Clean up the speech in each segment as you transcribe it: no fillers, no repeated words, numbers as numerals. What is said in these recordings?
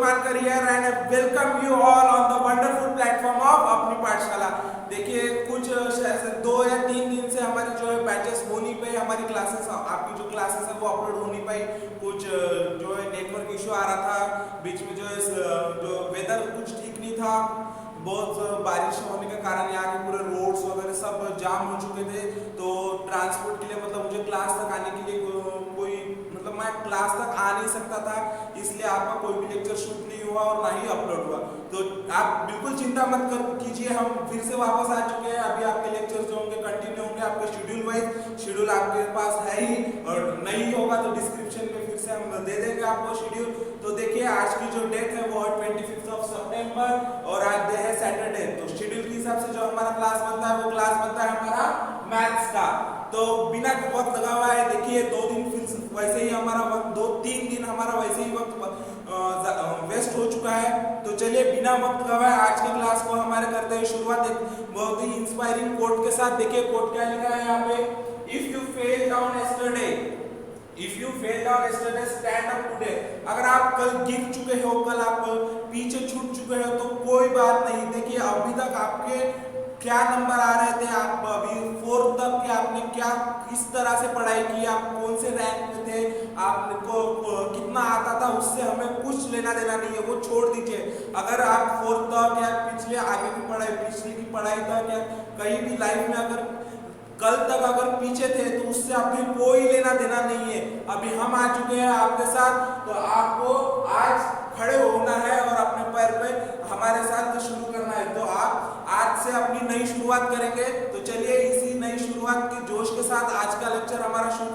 Gurmalkar here and I welcome you all on the wonderful platform of अपनी पाठशाला। देखिए कुछ ऐसे 2 या 3 दिन से हमारी जो है बैचेस हो नहीं पाई, हमारी क्लासेस आपकी जो क्लासेस है वो अपलोड हो नहीं पाई। कुछ जो है नेटवर्क इशू आ रहा था, बीच में जो है जो वेदर कुछ ठीक नहीं था, बहुत बारिश होने के कारण यहाँ के पूरे रोड्स वगैरह सब जाम हो चुके थे। तो ट्रांसपोर्ट के लिए मतलब मुझे क्लास तक आने के लिए कोई मतलब मैं क्लास तक आ नहीं सकता था, इसलिए आपका कोई भी लेक्चर शूट नहीं हुआ और ना ही अपलोड हुआ। तो आप बिल्कुल चिंता मत कीजिए, हम फिर से वापस आ चुके हैं। अभी आपके लेक्चर्स जो होंगे कंटिन्यू होंगे, आपके शेड्यूल वाइज शेड्यूल आपके पास है ही, और नहीं होगा तो डिस्क्रिप्शन में फिर से हम दे देंगे आपको शेड्यूल। तो देखिए आज की जो डेट है वो 25 सितंबर और आज है सैटरडे। तो शेड्यूल के हिसाब से जो हमारा क्लास बनता है वो क्लास बनता है हमारा मैथ्स का। तो बिना वक्त लगा हुआ है, देखिए 2 दिन फिर वैसे ही हमारा वक्त 2-3 दिन हमारा वैसे ही वक्त वेस्ट हो चुका है। तो चलिए बिना वक्त गवाए आज की क्लास को हमारे करते हैं शुरुआत एक बहुत ही इंस्पायरिंग कोट के साथ। देखिए कोट क्या लिखा है यहाँ पे, if you fell down yesterday, if you fell down yesterday stand up today. अगर आप कल गिर चुके हो, कल आप पीछे छूट चुके हो तो कोई बात नहीं। देखिए अभी तक आपके क्या नंबर आ रहे थे, आप अभी 4th तक के आपने क्या किस तरह से पढ़ाई की, आप कौन से रैंक में थे, आपको कितना आता था, उससे हमें कुछ लेना देना नहीं है, वो छोड़ दीजिए। अगर आप 4th तक या पिछले आगे की पढ़ाई, पिछले की पढ़ाई तक या कहीं भी लाइफ में अगर कल तक अगर पीछे थे तो उससे आपने कोई लेना देना नहीं है। अभी हम आ चुके हैं आपके साथ, तो आपको आज खड़े होना है और अपने पैर पे हमारे साथ शुरू करना है। तो आप आज से अपनी नई शुरुआत करेंगे। तो चलिए इसी नई शुरुआत के जोश के साथ आज का लेक्चर हमारा शुरू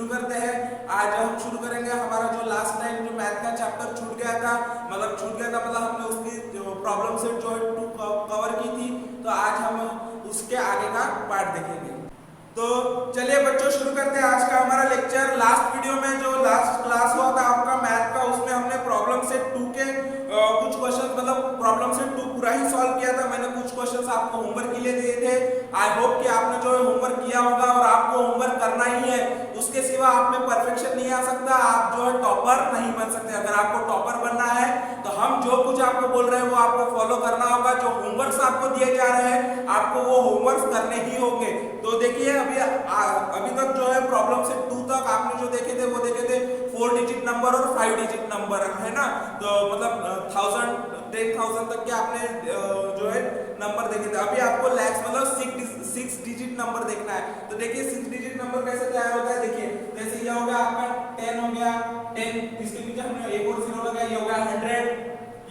करते हैं। आज हम शुरू करेंगे हमारा जो लास्ट टाइम जो मैथ का चैप्टर छूट गया था, मतलब हमने उसकी जो प्रॉब्लम सेट जो है 2 कवर की थी, तो आज हम उसके आगे का पार्ट देखेंगे। तो चलिए बच्चों शुरू करते हैं आज का हमारा लेक्चर। लास्ट वीडियो में जो लास्ट क्लास हुआ था आपका मैथ का, उसमें हमने प्रॉब्लम सेट 2 के कुछ क्वेश्चन मतलब प्रॉब्लम सेट 2 पूरा ही सॉल्व किया था। मैंने कुछ क्वेश्चंस आपको होमवर्क के लिए दिए थे। आई होप कि आपने जो है होमवर्क किया होगा और आपको होमवर्क करना ही है, उसके सिवा आप में परफेक्शन नहीं आ सकता, आप जो है टॉपर नहीं बन सकते। अगर आपको टॉपर बनना है तो हम जो कुछ आपको बोल रहे हैं वो आपको फॉलो करना होगा। जो होमवर्क्स आपको दिए जा रहे हैं आपको वो होमवर्क्स करने ही होंगे। तो देखिए अभी तक जो है प्रॉब्लम सेट 2 तक आपने जो देखे थे वो देखे थे 4 डिजिट नंबर और 5 डिजिट नंबर, है ना। तो मतलब 1000 10,000 तक के आपने जो है नंबर देखे थे। अभी आपको लैक्स मतलब 6 डिजिट नंबर देखना है। तो देखिए 6 डिजिट नंबर कैसे तैयार होता है। देखिए जैसे ये हो गया आपका 10 हो गया 10, इसके पीछे हमने एक और 0 लगाया, ये हो गया 100,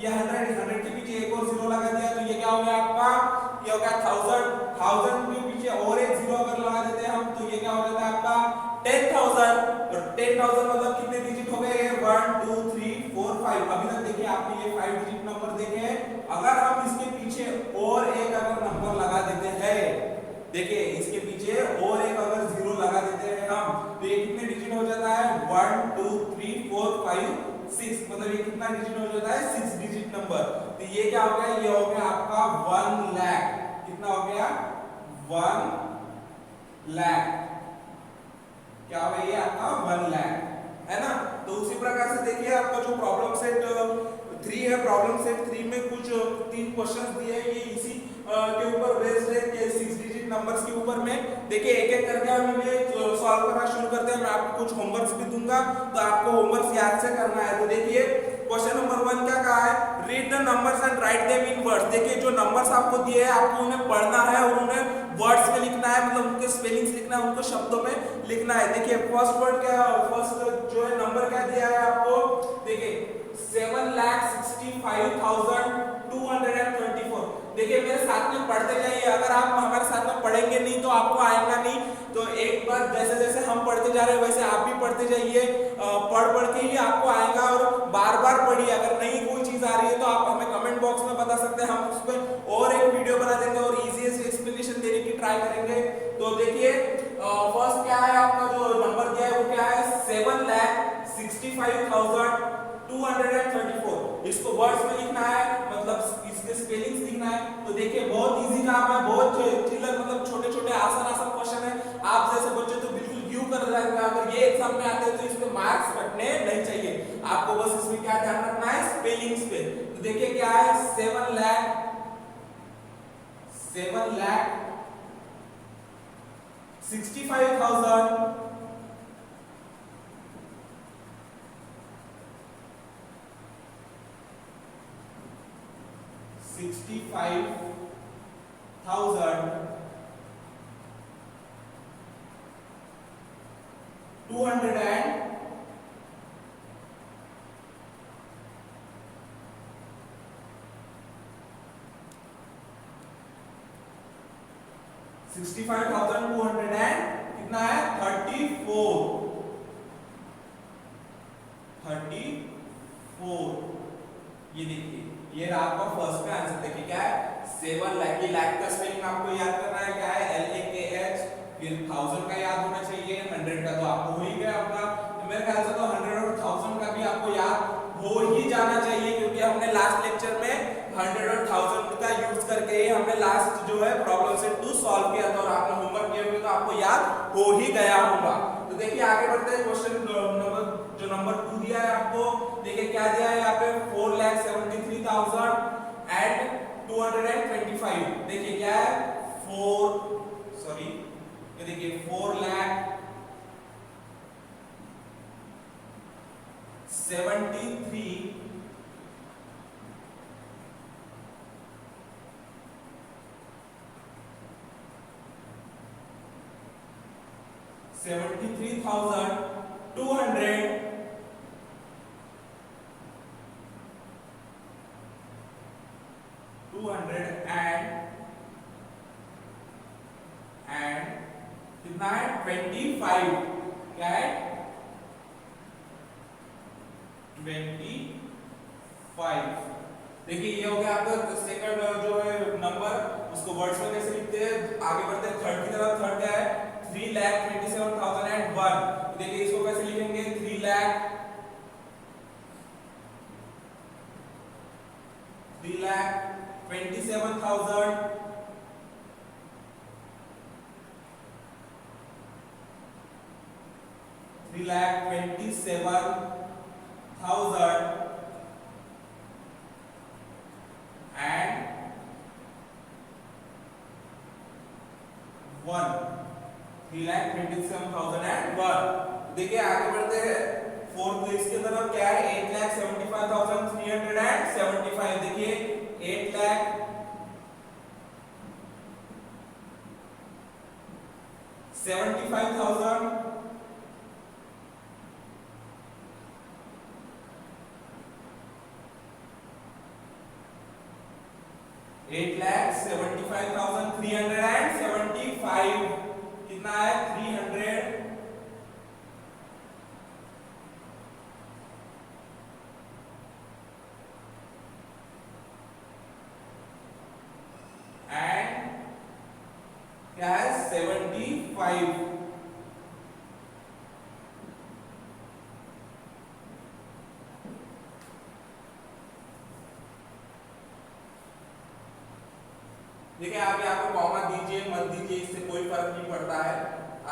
ये 100 के पीछे एक और 0 लगा दिया, तो ये क्या हो गया आपका, ये हो गया 1000 के पीछे और एक 0 अगर लगा देते हैं हम, तो ये क्या हो जाता है आपका 10,000। और 10,000 मतलब कितने डिजिट हो गए, 1 2 3 4 5। अभी तक देखिए आपने ये 5 डिजिट नंबर देखे हैं। अगर हम इसके पीछे और एक अगर नंबर लगा देते हैं, देखिए इसके पीछे और एक अगर 0 लगा देते हैं हम, तो ये कितने डिजिट हो जाता है, 1 2 3 4 5 6। मतलब ये कितना डिजिट हो जाता है, 6 डिजिट नंबर। तो ये क्या हो गया, ये हो गया आपका 1 लाख। कितना हो गया, 1 लाख। क्या हो गया ये आपका 1 लाख, है ना। तो उसी प्रकार से देखिए आपका जो प्रॉब्लम सेट 3 है, प्रॉब्लम सेट 3 में कुछ 3 क्वेश्चंस दिए हैं, ये इसी के ऊपर बेस्ड है कि 6 डिजिट नंबर्स के ऊपर में। देखिए एक एक करके हम इन्हें सॉल्व करना शुरू करते हैं। मैं आपको कुछ होमवर्क्स भी दूंगा, तो आपको होमवर्क्स याद से करना है। तो देखिए क्वेश्चन नंबर 1 क्या कहा है, read the numbers and write them in words. देखिए जो नंबर्स आपको दिए हैं आपको उन्हें पढ़ना है और उन्हें वर्ड्स में लिखना है, मतलब उनके स्पेलिंग्स लिखना है, उनको शब्दों में लिखना है। देखिए फर्स्ट वर्ड क्या, फर्स्ट जो है नंबर क्या दिया है आपको, देखिए 7,65,234। देखिए मेरे साथ में पढ़ते जाइए, अगर आप हमारे साथ में पढ़ेंगे नहीं तो आपको आएगा नहीं। तो एक बार जैसे जैसे हम पढ़ते जा रहे हैं वैसे आप भी पढ़ते जाइए, पढ़ के ही आपको आएगा। और बार बार पढ़िए, अगर नहीं कोई चीज आ रही है तो आप हमें कमेंट बॉक्स में बता सकते हैं, हम उस पर और एक वीडियो बना देंगे और इजीएस्ट एक्सप्लेनेशन देने की ट्राई करेंगे। तो देखिए फर्स्ट क्या है आपका जो नंबर दिया है वो क्या है, 7,65,234। इसको वर्ड्स में लिखना है, मतलब इसके स्पेलिंग्स लिखना है। तो देखिए बहुत इजी काम है, बहुत चिल्लर मतलब छोटे छोटे आसान क्वेश्चन है। आप जैसे बच्चे तो बिल्कुल क्यों कर रहे हैं, अगर ये एग्जाम में आते हैं तो इसमें मार्क्स कटने नहीं चाहिए। आपको बस इसमें क्या ध्यान रखना है, स्पेलिंग्स पे। तो देखिए क्या है, 7 लाख 65,000 65,200 एंड कितना है, 34। ये देखिए, ये रहा आपका फर्स्ट का आंसर। देखिए क्या है, 7 लाख। ये लाख का स्पेलिंग आपको याद करना है, क्या है, LAKH। फिर 1000 का याद होना चाहिए, 100 का तो आपको हो ही गया आपका। तो मेरे ख्याल से तो 100 और 1000 का भी आपको याद हो ही जाना चाहिए, क्योंकि हमने लास्ट लेक्चर में 100 और 1000 का यूज करके ही हमने लास्ट जो है प्रॉब्लम सेट 2 सॉल्व किया था, और आपने होमवर्क किया होगा तो आपको याद हो ही गया होगा। तो देखिए आगे बढ़ते हैं, क्वेश्चन नंबर 2 दिया है आपको। देखिए क्या दिया है यहाँ पे, 4,73,000 एंड 225। देखिए क्या है, 4,73,200 एंड कितना है, 25। क्या है, 25। देखिए ये हो गया आपका सेकंड जो है नंबर, उसको वर्ड्स में कैसे लिखते हैं। आगे बढ़ते हैं थर्ड की तरफ। थर्ड क्या है, 3,27,001। देखिए इसको कैसे लिखेंगे, 3,27,000 एंड 1। 3,27,001। देखिए आगे बढ़ते हैं फोर्थ इसके तरफ। क्या है, 8,75,375। देखिए 8,75,000 8,75,375। कितना है, 300 एंड क्या है, 75। देखिए आप यहाँ पे कॉमा दीजिए मत दीजिए, इससे कोई फर्क नहीं पड़ता है।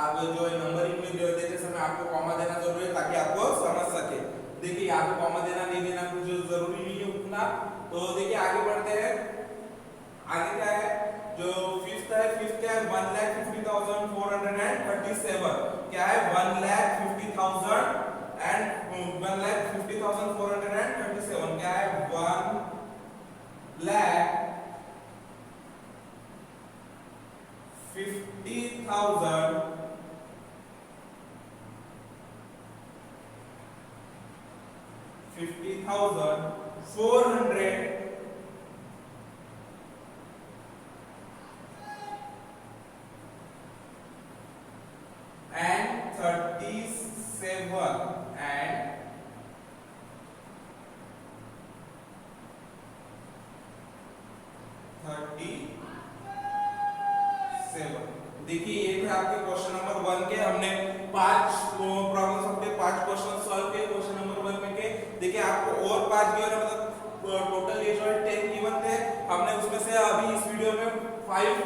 आप जो नंबरिंग में देते समय आपको कॉमा देना जरूरी है, ताकि आपको समझ सके। देखिए यहाँ पे कॉमा देना नहीं देना कुछ जरूरी नहीं है उतना। तो देखिए आगे बढ़ते हैं। आगे क्या है, जो फिफ्थ है, फिफ्थ क्या है, 1,50,437। क्या है, 1,50,000 एंड 1,50,437। क्या है, 1,50,000 50,400 and 37 and 37। देखिए ये थे आपके क्वेश्चन नंबर 1 के। हमने 5 प्रॉब्लम्स अपने 5 क्वेश्चन सॉल्व किए क्वेश्चन नंबर 1 में के। देखिए आपको और 5 गिवन है, मतलब टोटल ये जो है 10 गिवन थे। हमने उसमें से अभी इस वीडियो में 5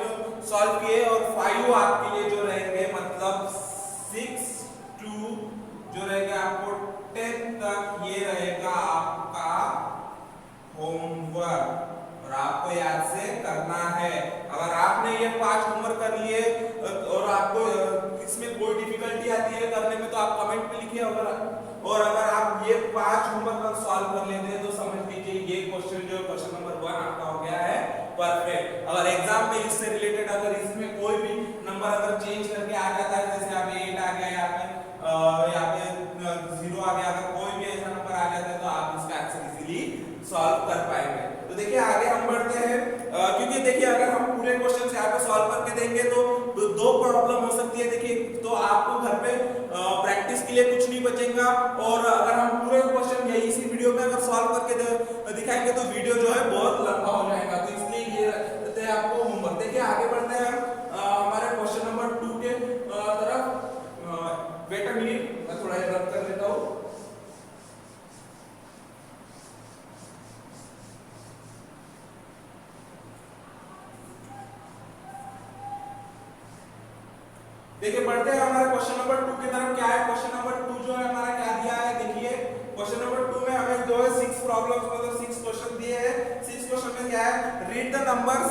सॉल्व किए, और 5 आपके लिए जो रहेंगे, मतलब 6 2 जो रहेगा आपको 10 तक ये रहेगा आपका होमवर्क और आपको याद से करना है। अगर आपने ये 5 होमवर्क कर लिए और आपको इसमें कोई डिफिकल्टी आती है करने में तो आप कमेंट में लिखिए। अगर आप ये 5 होमवर्क सॉल्व कर लेते हैं तो समझ लीजिए ये क्वेश्चन जो क्वेश्चन नंबर 1 आपका हो गया है परफेक्ट। अगर एग्जाम में इससे रिलेटेड अगर इसमें कोई भी नंबर अगर चेंज करके आ जाता है, जैसे यहाँ पे 8 आ गया, यहाँ पे 0 आ गया, अगर कोई भी ऐसा नंबर आ जाता है तो आप इसका आंसर इजीली सॉल्व कर पाएंगे। तो देखिए आगे हम बढ़ते हैं, क्योंकि देखिए अगर हम पूरे क्वेश्चन यहाँ पे सॉल्व करके देंगे तो 2 प्रॉब्लम हो सकती है। देखिए तो आपको घर पे प्रैक्टिस के लिए कुछ नहीं बचेगा, और अगर हम पूरे क्वेश्चन यही इसी वीडियो में अगर सॉल्व करके दिखाएंगे तो वीडियो जो है बहुत लंबा हो जाएगा। तो इसलिए ये देते हैं आपको होमवर्क। देखिए आगे बढ़ते हैं हमारे क्वेश्चन नंबर 2 के तरफ। वेट अ मिनट, मैं थोड़ा रब कर लेता हूँ। देखिए बढ़ते हैं हमारे क्वेश्चन नंबर 2 की तरफ। क्या है क्वेश्चन नंबर 2 जो है हमारा क्या दिया है, देखिए क्वेश्चन नंबर 2 में हमें जो है 6 प्रॉब्लम्स मतलब 6 क्वेश्चन दिए हैं। 6 क्वेश्चन में क्या है, read the numbers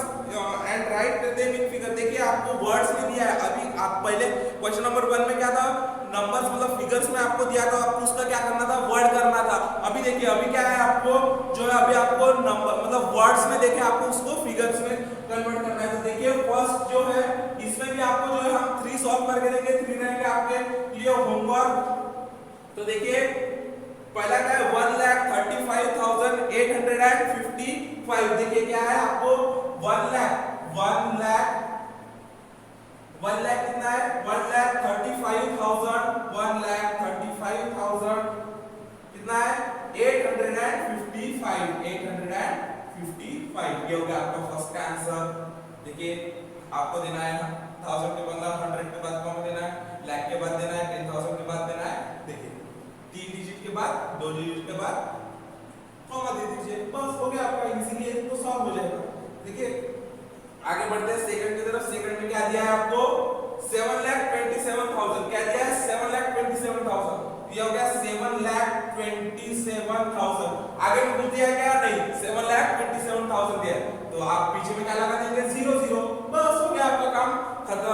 and write them in figure. देखिए आपको वर्ड्स में दिया है। अभी आप पहले क्वेश्चन नंबर 1 में क्या था, नंबर्स मतलब फिगर्स में आपको दिया था, आपको उसका क्या करना था, वर्ड करना था। अभी देखिए अभी क्या है, आपको जो है अभी आपको नंबर मतलब वर्ड्स में देखिए आपको उसको फिगर्स में कन्वर्ट करना है। तो देखिए फर्स्ट जो है इसमें भी आपको जो है हम 3 सॉल्व करके देंगे, 3 रहेंगे आपके लिए होमवर्क। तो देखिए पहला क्या है, 1,35,855। देखिए क्या है आपको 1 लाख कितना है, 1,35,000 कितना है 855 ये हो गया आपका फर्स्ट का आंसर। देखिए आपको देना है 1000 के बदला 100 के बाद कॉमा देना है, लाख के बाद देना है, 10,000 के बाद देना है। देखिए 3 डिजिट के बाद 2 डिजिट के बाद कॉमा दे दीजिए, बस हो गया आपका, इजीली तो सॉल्व हो जाएगा। देखिए आगे बढ़ते हैं सेकंड की तरफ। सेकंड में क्या दिया है आपको, 7,27,000। क्या दिया है 7,27,000, ये हो गया 7,27,000। आगे में कुछ दिया क्या, नहीं 7,27,000 दिया है, तो आप पीछे में क्या लगा देंगे 0 0, बस हो गया आपका काम खत्म।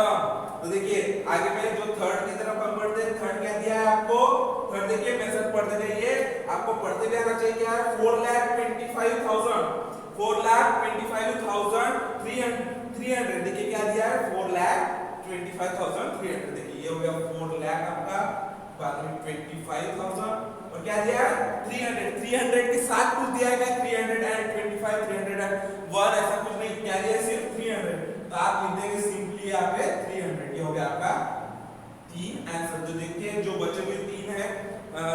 तो देखिए आगे में जो थर्ड की तरफ हम बढ़ते हैं। थर्ड क्या दिया है आपको, थर्ड देखिए मैसेज पढ़ते जाइए, आपको पढ़ते जाना चाहिए। क्या है 4,25,300। देखिए क्या दिया है 4,25,300। देखिए ये हो गया 4 लाख आपका, बाद में 25,000 और क्या दिया है 300 के साथ कुछ दिया है क्या, 325 301 ऐसा कुछ नहीं, क्या दिया है सिर्फ 300। तो आप लिख देंगे सिंपली यहाँ पे 300। ये हो गया आपका 3 आंसर। तो देखिए जो बचे हुए 3 है,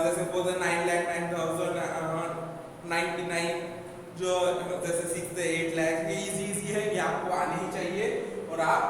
जैसे 9,09,099 जो जैसे 6 से 8 लाख, ये इजी है, ये आपको आने ही चाहिए और आप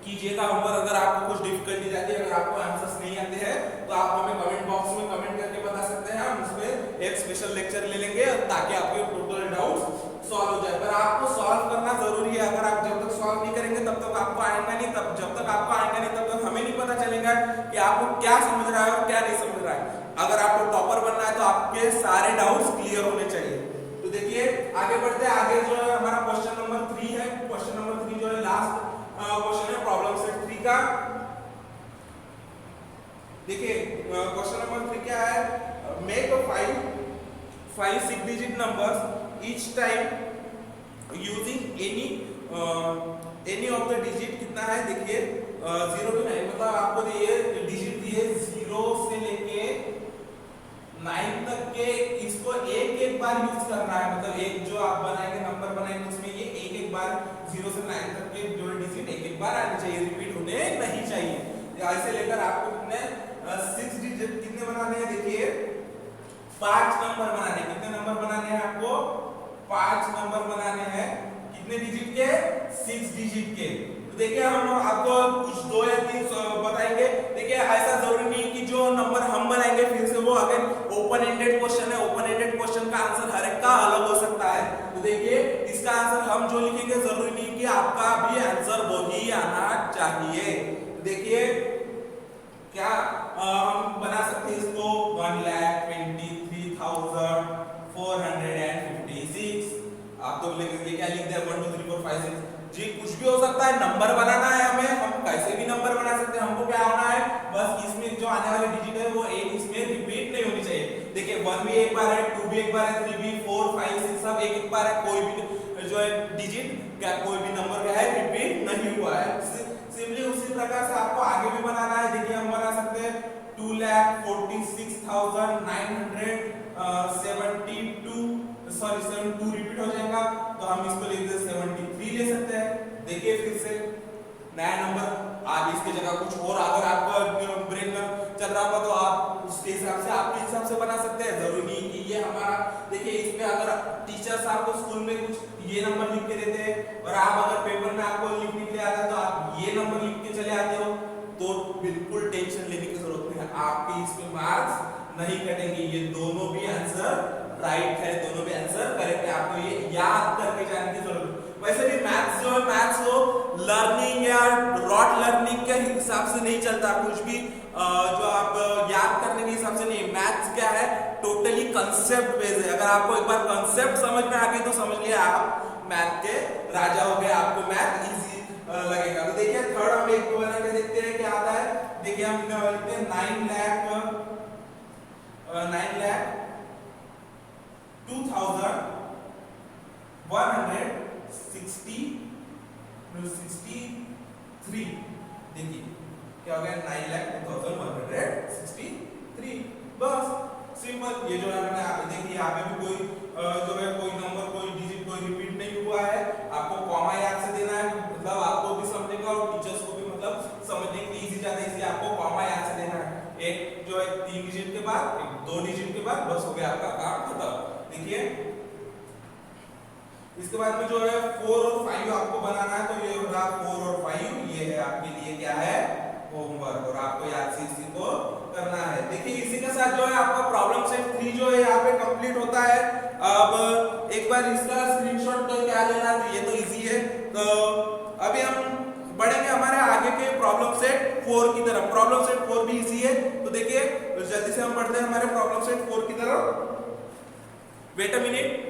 कीजिएगा होमवर्क। अगर आपको कुछ डिफिकल्टी जाती है, अगर आपको आंसर्स नहीं आते हैं तो आप हमें कमेंट बॉक्स में कमेंट करके बता सकते हैं, हम उसमें एक स्पेशल लेक्चर ले लेंगे ताकि आपके टोटल डाउट्स सॉल्व हो जाए। पर आपको सॉल्व करना जरूरी है। अगर आप जब तक सॉल्व नहीं करेंगे तब तक आपको आएगा नहीं, जब तक आपको आएगा नहीं तब तक हमें नहीं पता चलेगा कि आपको क्या समझ रहा है और क्या नहीं समझ रहा है। अगर आपको टॉपर बनना है तो आपके सारे डाउट्स क्लियर होने चाहिए। तो देखिए आगे बढ़ते हैं। आगे जो है हमारा क्वेश्चन नंबर 3 है। क्वेश्चन नंबर 3 जो है लास्ट क्वेश्चन है प्रॉब्लम सेट 3 का। देखिए क्वेश्चन नंबर 3 क्या है, make 5 6 digit numbers each time using any of the digit. कितना है देखिए 0 to 9, मतलब आपको ये डिजिट दिए 0 से लेके 9 तक के, इसको एक बार यूज करना है। मतलब एक जो आप बनाएंगे नंबर बनाएंगे उसमें ये एक बार 0 से 9 तक के जो डिजिट एक बार आने चाहिए, रिपीट होने नहीं चाहिए। ऐसे लेकर आपको कितने 6 डिजिट कितने बनाने हैं, देखिए 5 नंबर बनाने हैं। कितने नंबर बनाने हैं आपको, 5 नंबर बनाने हैं। कितने डिजिट के, 6 डिजिट के। तो देखिए हम आपको कुछ 2 या 3 बताएंगे। देखिए ऐसा जरूरी नहीं कि जो नंबर हम बनाएंगे फिर से वो अगर ओपन एंडेड क्वेश्चन है, ओपन एंडेड क्वेश्चन का आंसर हर एक का अलग हो सकता है। तो देखिए इसका आंसर हम जो लिखेंगे जरूरी नहीं कि आपका भी आंसर वही आना चाहिए। देखिए क्या हम बना सकते हैं इसको 1 लाख 16,456। आप तो बोलेंगे ये क्या लिख दिया 1 2 3 4 5 6 जी, कुछ भी हो सकता है, नंबर बनाना है हमें, हम कैसे भी नंबर बना सकते हैं। हमको क्या होना है, बस इसमें जो आने वाले डिजिट है वो एक इसमें रिपीट नहीं होनी चाहिए। देखिए 1 भी एक बार है, 2 भी एक बार है, 3 भी, 4 5 6 सब एक एक बार है, कोई भी जो है डिजिट क्या कोई भी नंबर क्या है रिपीट नहीं हुआ है। सिंपली उसी प्रकार से आपको आगे भी बनाना है। देखिए हम बना सकते हैं 2,46,972 सॉरी 72 रिपीट हो जाएगा, तो हम इसको लिख दे 73 ले सकते हैं। देखिए फिर से नया नंबर, आप इसकी जगह कुछ और अगर आपका ब्रेन में चल रहा होगा तो आप उसके हिसाब से आपके हिसाब से बना सकते हैं। जरूरी नहीं कि ये हमारा, देखिए इसमें अगर टीचर्स आपको स्कूल में कुछ ये नंबर लिख के देते हैं और आप अगर पेपर में आपको लिखने के लिए आता है तो आप ये नंबर लिख के चले आते हो, तो बिल्कुल टेंशन लेने की जरूरत नहीं है, आपके इसमें मार्क्स नहीं कटेंगे। ये दोनों भी आंसर राइट है, दोनों भी आंसर करेक्ट है, आपको ये याद करके जाने की जरूरत है। वैसे भी मैथ्स जो है, मैथ्स वो लर्निंग या रॉट लर्निंग के हिसाब से नहीं चलता, कुछ भी जो आप याद करने के हिसाब से नहीं। मैथ्स क्या है, टोटली कंसेप्ट बेस्ड है। अगर आपको एक बार कंसेप्ट समझ में आ गई तो समझ लिया आप मैथ के राजा हो गए, आपको मैथ इजी लगेगा। तो देखिए थर्ड हम एक बना के देखते हैं क्या आता है। देखिए हम लिखते हैं 9,02,163। देखिए क्या हो गया 9,02,163। बस सिंपल। ये जो है मैंने देखिए यहाँ पे भी कोई जो है कोई नंबर कोई डिजिट कोई रिपीट नहीं हुआ है। आपको कॉमा याद से देना है, मतलब आपको भी समझने का और टीचर्स को भी मतलब समझने के लिए इजी जाता है, इसलिए आपको कॉमा याद से देना है। एक जो है 3 डिजिट के बाद, एक 2 डिजिट के बाद, बस हो गया आपका काम खत्म। देखिए इसके बाद में जो है 4 और 5 आपको बनाना है, तो ये होगा 4 और 5, ये है आपके लिए क्या है होमवर्क, और आपको याद से इसी को करना है। देखिए इसी के साथ जो है आपका प्रॉब्लम सेट 3 जो है यहाँ पे कंप्लीट होता है। अब एक बार इसका स्क्रीनशॉट तो क्या लेना, तो ये तो इजी है। तो अभी हम बढ़ेंगे हमारे आगे के प्रॉब्लम सेट 4 की तरफ। प्रॉब्लम सेट 4 भी इजी है, तो देखिए जल्दी से हम बढ़ते हैं हमारे प्रॉब्लम सेट 4 की तरफ। Wait a minute.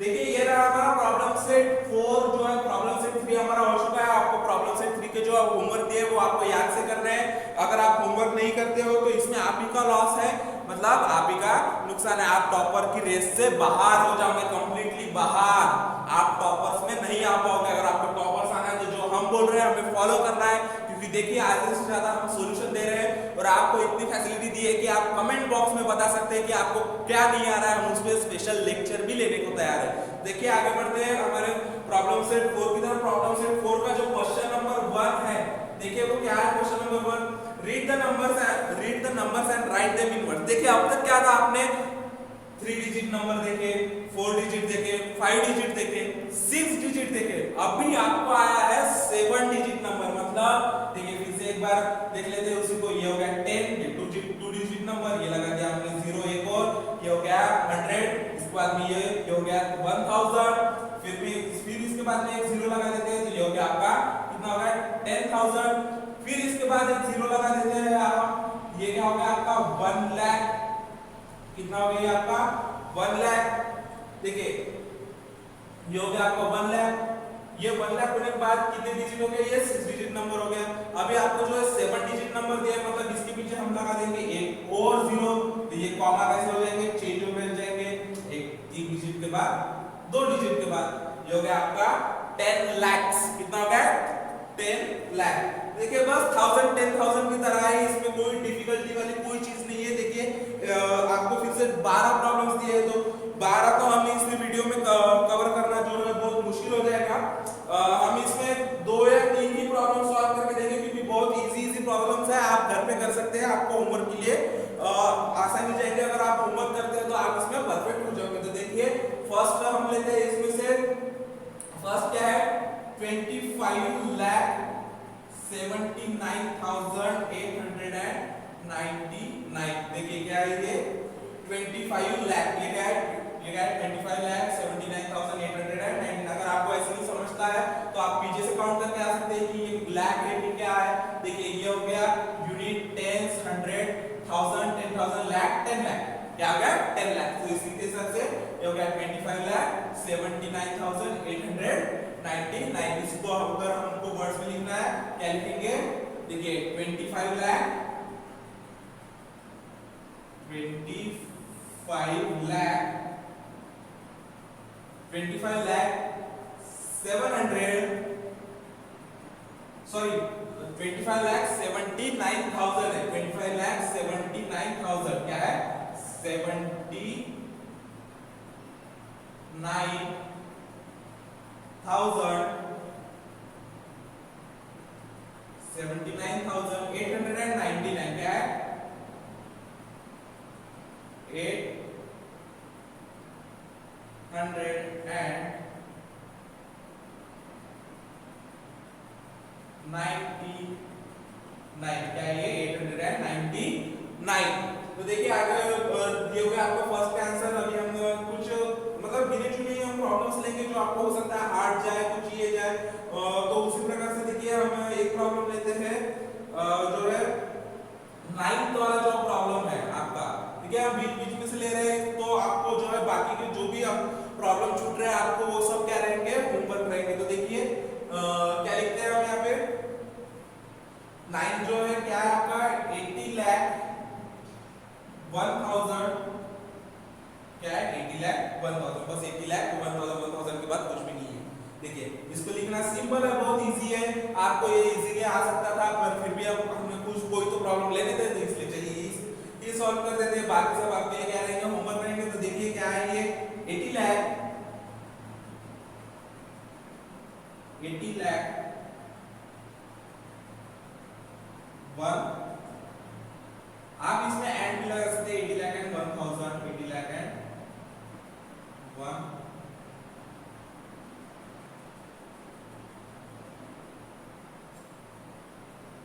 देखिए ये रहा हमारा प्रॉब्लम सेट 4 जो है। प्रॉब्लम सेट 3 हमारा हो चुका है। आपको प्रॉब्लम सेट 3 के जो होमवर्क दिए वो आपको याद से करने हैं। अगर आप होमवर्क नहीं करते हो तो इसमें आप ही का लॉस है, मतलब आप ही का नुकसान है। आप टॉपर की रेस से बाहर हो जाओगे, कंप्लीटली बाहर, आप टॉपर्स में नहीं आ पाओगे। अगर आपको टॉपर्स आना है तो जो हम बोल रहे हैं हमें फॉलो करना है, क्योंकि देखिए आधे से ज्यादा हम सॉल्यूशन दे रहे हैं और आपको इतनी फैसिलिटी दी है कि आप कमेंट बॉक्स में बता सकते हैं कि आपको क्या नहीं आ रहा है, हम उस पर स्पेशल लेक्चर भी लेने को तैयार है। देखिए आगे बढ़ते हैं हमारे प्रॉब्लम सेट 4 की तरफ। प्रॉब्लम सेट 4 का जो क्वेश्चन नंबर 1 है, देखिए वो क्या है question number 1, read the numbers and write them in words. देखिए अब तक क्या था, आपने 3 डिजिट नंबर देखे, 4 डिजिट देखे, 5 डिजिट देखे, 6 डिजिट देखे, अभी आपको आया है 7 डिजिट नंबर। मतलब देखिए फिर से एक बार देख लेते हैं उसी को। ये हो गया 10, ये 2 डिजिट नंबर, ये लगा दिया हमने 0 एक और, ये हो गया 100, इसके बाद में ये हो गया 1000, फिर इसके बाद में एक 0 लगा देते हैं, तो ये हो गया आपका कितना हो गया 10000, फिर इसके बाद एक 0 लगा देते हैं आप, ये क्या हो गया आपका 1 लाख, कितना हो गया आपका 1 लाख। देखिए ये हो गया आपका 1 लाख, ये 1 लाख होने के बाद कितने डिजिट हो गए, ये 6 डिजिट नंबर हो गया। अभी आपको जो है 7 डिजिट नंबर दिया है, मतलब इसके पीछे हम लगा देंगे एक और 0, तो ये कॉमा कैसे हो जाएंगे, चेंज हो जाएंगे, एक 3 डिजिट के बाद 2 डिजिट के बाद, ये हो गया आपका 10 लाख। कितना हो गया 10 लाख। देखिए बस 1000 10,000 की तरह है, इसमें कोई डिफिकल्टी वाली कोई चीज नहीं है। देखिए आपको फिर से 12 प्रॉब्लम्स दिए हैं, तो 12 तो हम इस वीडियो में कवर करना जो है बहुत मुश्किल हो जाएगा। हम इसमें 2 या 3 ही प्रॉब्लम सॉल्व करके देंगे, क्योंकि बहुत इजी प्रॉब्लम्स है, आप घर पे कर सकते हैं, आपको होमवर्क के लिए आसानी जाएगी। अगर आप होमवर्क करते हैं तो आप इसमें परफेक्ट हो जाओगे। तो देखिए फर्स्ट हम लेते हैं, इसमें से फर्स्ट क्या है 25,79,899। देखिए क्या है ये 25 लाख, ये क्या है 25,79,899। अगर आपको ऐसे 79,899। इसको अगर हमको वर्ड्स में लिखना है क्या लिखेंगे, देखिए 25 लाख 25,79,000 है, 25,79,000 क्या है, 79,899 क्या है, 899 क्या है ये 899। तो देखिए आगे दिए हुए आपको फर्स्ट का आंसर। अभी हम कुछ मतलब गिने चुने हम प्रॉब्लम्स लेंगे जो आपको हो सकता है हार्ड जाए, कुछ ये जाए। तो उसी प्रकार से देखिए हम एक प्रॉब्लम लेते हैं जो है 9th वाला जो प्रॉब्लम है आपका, ठीक है, हम बीच बीच में से ले रहे हैं तो आपको जो है बाकी के जो भी आप प्रॉब्लम छूट रहे हैं आपको वो सब क्या रहेंगे, होमवर्क रहेंगे। तो देखिए क्या लिखते हैं हम यहाँ पे, 9 जो है क्या है आपका 80,01,000 क्या है 80,01,000, बस 80,01,000 के बाद कुछ भी नहीं है। देखिए इसको लिखना सिंपल है, बहुत इजी है, आपको ये इजीली आ सकता था पर फिर भी अब हमने कुछ कोई तो प्रॉब्लम ले लेते थे इसलिए चलिए ये सॉल्व कर देते हैं। बाकी सब आपके क्या रहेंगे, होमवर्क रहेंगे। तो देखिए क्या है ये 80 लाख 1 आप इसमें एंड भी लगा सकते हैं 80 lakh and 1,000, 80 lakh and 1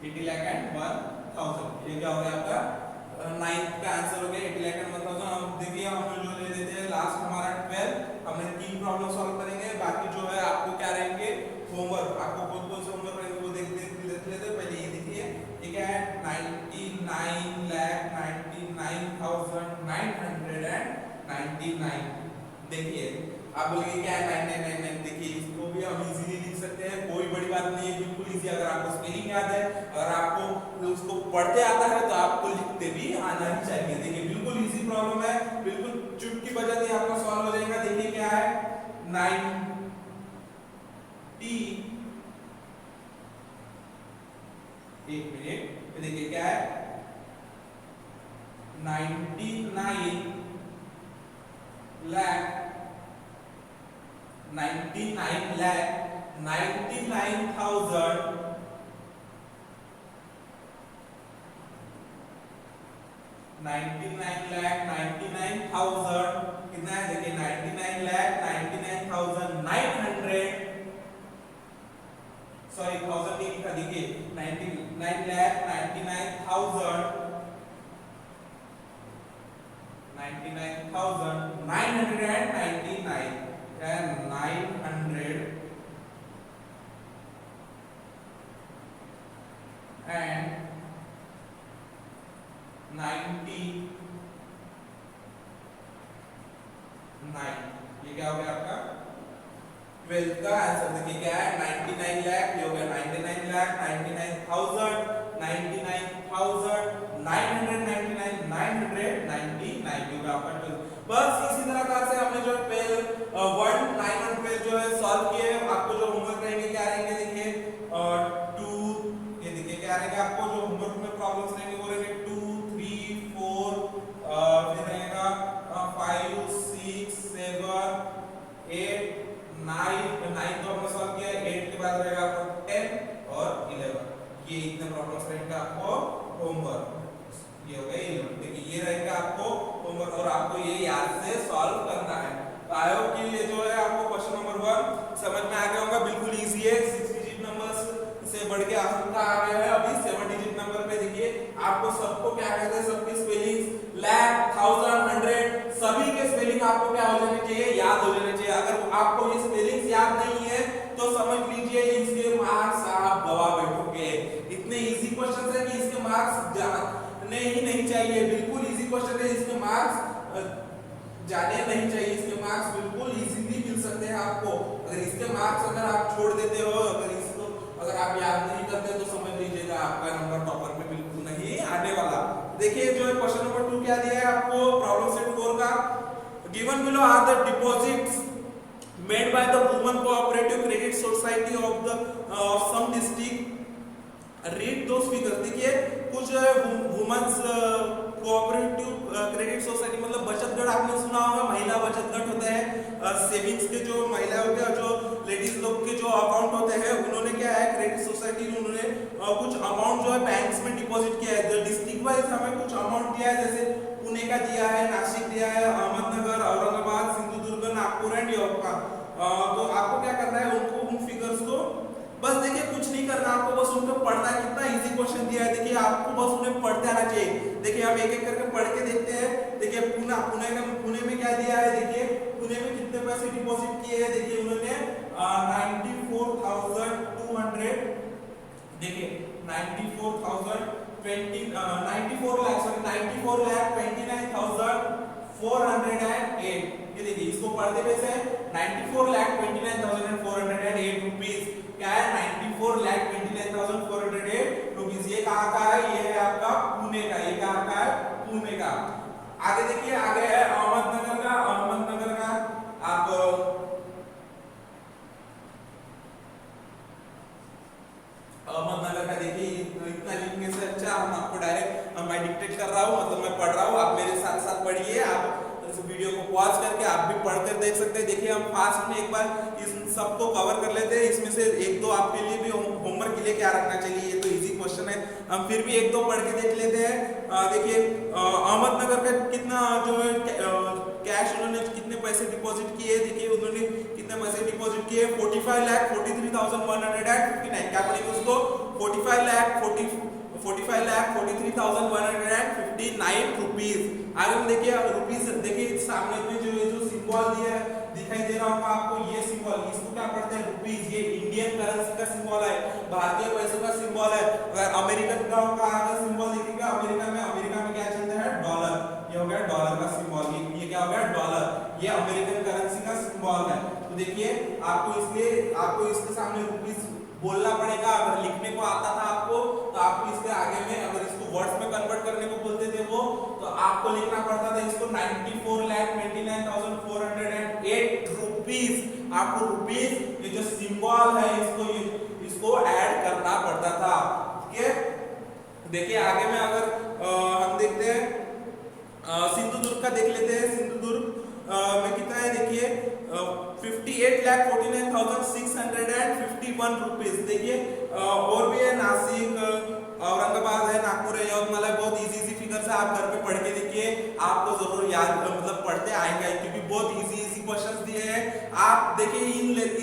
80 lakh and 1,000। ये क्या हो गया आपका 9th का आंसर हो गया 80 लाख एंड 1,000। अब देखिए हम जो ले लेते हैं लास्ट हमारा 12, हमने 3 प्रॉब्लम सॉल्व करेंगे, बाकी जो है आपको क्या रहेंगे होमवर्क, आपको कौन कौन से होमवर्क रहेंगे वो देख लेते हैं। पहले ये देखिए ये क्या है 99,99,999। देखिए आप बोलिए क्या है 9999, देखिए इसको भी हम इजीली लिख सकते हैं, कोई बड़ी बात नहीं है, बिल्कुल इजी। अगर आपको स्पेलिंग याद है, अगर आपको उसको पढ़ते आता है तो आपको लिखते भी आना ही चाहिए। देखिए बिल्कुल इजी प्रॉब्लम है, बिल्कुल चुटकी बजाते ही आपका सॉल्व हो जाएगा। देखिए क्या है 90, एक मिनट, देखिए क्या है 99 लाख 99,99,000 99,99,000 कितना है, देखिए 99,99,900 सॉरी 1000 नहीं लिखा, देखिए 99,99,000 99,999 and 900 and 99। ये क्या हो गया आपका 12th का आंसर। देखिए क्या है 99 लाख, ये हो गया 99 लाख 99,000 999 आपका 12। बस इसी तरह से हमने जो 12 1 9 और 12 जो है सॉल्व किए। आपको जो होमवर्क रहेंगे क्या रहेंगे, देखिए 2, ये देखिए क्या रहेंगे आपको जो होमवर्क में प्रॉब्लम्स रहेंगे वो रहेंगे 2 3 4 फिर रहेगा 5 6 7 8 9 तो हमने सॉल्व किया, 8 के बाद रहेगा आपको 10 और 11। ये इतने प्रॉब्लम्स रहेंगे आपको होमवर्क, ये हो गए 11। देखिए ये रहेगा आपको होमवर्क और आपको ये याद से सॉल्व करना है। तो आई होप कि ये जो है आपको क्वेश्चन नंबर 1 समझ में आ गया होगा, बिल्कुल इजी है। 6 डिजिट नंबर्स से बढ़ के आपका आ गया है अभी 7 डिजिट नंबर पे। देखिए आपको सबको क्या कहते हैं, सबकी स्पेलिंग्स लाख 1000 100 सभी के स्पेलिंग आपको क्या हो जाने चाहिए, याद हो जाने चाहिए। अगर आपको ये स्पेलिंग्स याद नहीं है तो समझ लीजिए इसके मार्क्स आप गवा बैठोगे। इतने इजी क्वेश्चन है कि इसके मार्क्स जाने ही नहीं चाहिए, बिल्कुल इजी क्वेश्चन है, इसके मार्क्स जाने नहीं चाहिए, इसके मार्क्स बिल्कुल इजीली मिल सकते आपको। अगर इसके मार्क्स अगर आप छोड़ देते हो, अगर आप याद नहीं करते तो समझ लीजिएगा आपका नंबर टॉपर में बिल्कुल नहीं आने वाला। देखिए जो है क्वेश्चन नंबर 2 क्या दिया है आपको, प्रॉब्लम सेट 4 का। Given below are the deposits made by the woman cooperative credit society of some district, read those figures. देखिए कुछ वुमेन्स कोऑपरेटिव क्रेडिट सोसाइटी मतलब बचत गट, आपने सुना होगा, महिला बचत गट होते हैं, सेविंग्स के जो महिला होते हैं, जो लेडीज लोग के जो अकाउंट होते हैं, उन्होंने क्या है क्रेडिट सोसाइटी में उन्होंने कुछ अमाउंट जो है बैंक्स में डिपॉजिट किया है। डिस्ट्रिक्ट वाइज हमें कुछ अमाउंट दिया है, जैसे पुणे का दिया है, नासिक दिया है, अहमदनगर, औरंगाबाद, सिंधुदुर्ग, नागपुर एंड यवतमाळ। तो आपको क्या करना है, उनको उन फिगर्स को बस देखिए कुछ नहीं करना, आपको बस उनको पढ़ना है। कितना इजी क्वेश्चन दिया है, देखिए आपको बस उन्हें पढ़ते आना चाहिए। देखिए हम एक एक करके पढ़ के देखते हैं। देखिए पुणे में क्या दिया है, देखिए पुणे में कितने पैसे डिपॉजिट किए हैं, देखिए उन्होंने 94,200, देखिए 94,29,408। ये देखिए इसको पढ़ते कैसे, 94,29,408 रुपीज। क्या है, 94,29,408 रुपीज। ये कहाँ का है, ये है आपका पुणे का, ये कहाँ का है, पुणे का। आगे देखिए, आगे है अहमदनगर का। अहमदनगर का आप अहमदनगर का देखिए, इतना लिखने से अच्छा हम आपको डायरेक्ट मैं डिक्टेट कर रहा हूँ, मतलब मैं पढ़ रहा हूँ, आप मेरे साथ साथ पढ़िए। आप इस वीडियो को पॉज करके आप भी पढ़कर देख सकते हैं। देखिए हम फास्ट में एक बार इस सबको कवर कर लेते हैं। इसमें से एक दो आपके लिए भी होमवर्क के लिए क्या रखना चाहिए, ये तो इजी क्वेश्चन है, हम फिर भी एक दो पढ़ के देख लेते हैं। देखिए अहमदनगर का कितना जो है कैश उन्होंने कितने पैसे डिपॉजिट किए, देखिए उन्होंने कितने पैसे डिपॉजिट किए, 45,43,159। क्या पड़ेगा उसको, 45,43,159 रुपीज। आगे हम देखिए रुपीज, देखिए सामने में जो सिंबल दिया है दिखाई दे रहा होगा आपको, ये सिंबल, इसको क्या पढ़ते हैं, रुपीज। ये इंडियन करेंसी का सिंबल है, भारतीय पैसों का सिंबल है। अगर अमेरिकन का सिंबल देखिएगा, अमेरिका में क्या चलता है, डॉलर। ये हो गया डॉलर का सिंबल, ये क्या हो गया, डॉलर। ये अमेरिकन करेंसी का सिंबल है। तो देखिए आपको इसके सामने रुपीज बोलना पड़ेगा। अगर लिखने को आता था आपको तो आपको इसके आगे में, अगर इसको वर्ड्स में कन्वर्ट करने को बोलते थे वो, तो आपको लिखना पड़ता था इसको 94,29,408 रुपीज। आपको रुपीज ये जो सिंबल है इसको ऐड करना पड़ता था। ठीक है, देखिए आगे में अगर हम देखते हैं सिंधुदुर्ग का देख लेते हैं। सिंधुदुर्ग में कितना है, देखिए 58,49,651 रुपीज। देखिए और भी है, नासिक, औरंगाबाद है, नागपुर है, यवतमाल है। बहुत इजी फिगर्स है, आप घर पे पढ़ के देखिए, आपको जरूर याद मतलब पढ़ते आएंगे, क्योंकि बहुत इजी क्वेश्चंस दिए हैं। आप देखिए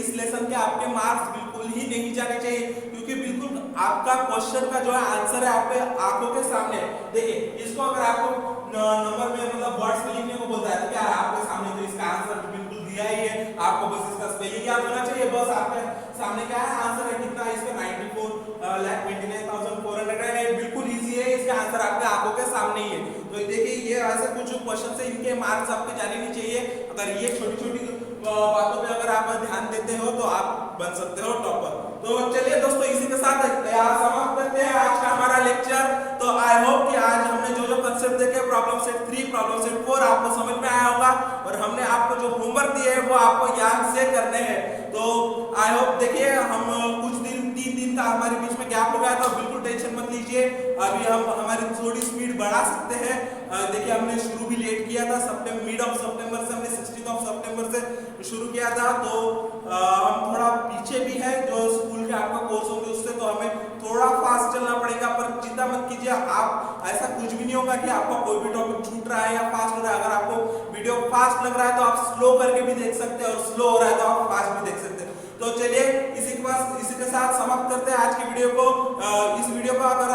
इस लेसन के आपके मार्क्स बिल्कुल ही नहीं जाने चाहिए, क्योंकि बिल्कुल आपका क्वेश्चन का जो है आंसर है आपके आंखों के सामने। देखिए इसको अगर आपको नंबर में मतलब वर्ड्स में लिखने को बोलता है तो क्या है, आपके सामने तो इसका आंसर बिल्कुल दिया ही है, आपको बस इसका स्पेलिंग याद होना चाहिए। बस आपके सामने क्या है, आंसर है कितना, इसका 94,29,408। बिल्कुल इजी है, इसका आंसर आपके आंखों के सामने ही है। तो देखिए ये ऐसे कुछ क्वेश्चन है, इनके मार्क्स आपके जाने नहीं चाहिए। अगर ये छोटी छोटी बातों पे अगर आप ध्यान देते हो तो आप बन सकते हो टॉपर। तो चलिए दोस्तों, इसी के साथ यहाँ समाप्त करते हैं आज का हमारा लेक्चर। तो आई होप कि आज हमने जो कंसेप्ट देखे, प्रॉब्लम सेट 3, प्रॉब्लम सेट 4, आपको समझ में आया होगा, और हमने आपको जो होमवर्क दिए है वो आपको याद से करने हैं। तो आई होप, देखिए हम कुछ दिन 3 दिन का हमारे बीच में गैप हो गया था, बिल्कुल टेंशन मत लीजिए। अभी हम हमारी थोड़ी स्पीड बढ़ा सकते हैं। देखिए हमने शुरू भी लेट किया था, मिड ऑफ सितंबर से, हमने 16 सितंबर से शुरू किया था। तो हम थोड़ा पीछे भी है जो स्कूल के आपका कोर्स होंगे उससे, तो हमें थोड़ा फास्ट चलना पड़ेगा। पर चिंता मत कीजिए, आप ऐसा कुछ भी नहीं होगा कि आपका कोई भी टॉपिक छूट रहा है या फास्ट हो रहा है। अगर आपको वीडियो फास्ट लग रहा है तो आप स्लो करके भी देख सकते हैं, और स्लो हो रहा है तो आप फास्ट भी देख सकते हैं। तो चलिए इसी के साथ समाप्त करते हैं आज की वीडियो को। इस वीडियो को अगर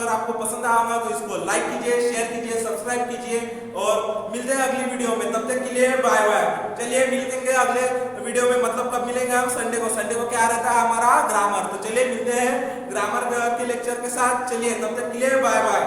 आपको पसंद आया होगा तो इसको लाइक कीजिए, शेयर कीजिए, सब्सक्राइब कीजिए, और मिलते हैं अगली वीडियो में। तब तक के लिए बाय बाय। चलिए मिलते हैं अगले वीडियो में, मतलब कब मिलेंगे हम, संडे को क्या रहता है हमारा, ग्रामर। तो चलिए मिलते हैं ग्रामर के लेक्चर के साथ। चलिए तब तक के लिए बाय बाय।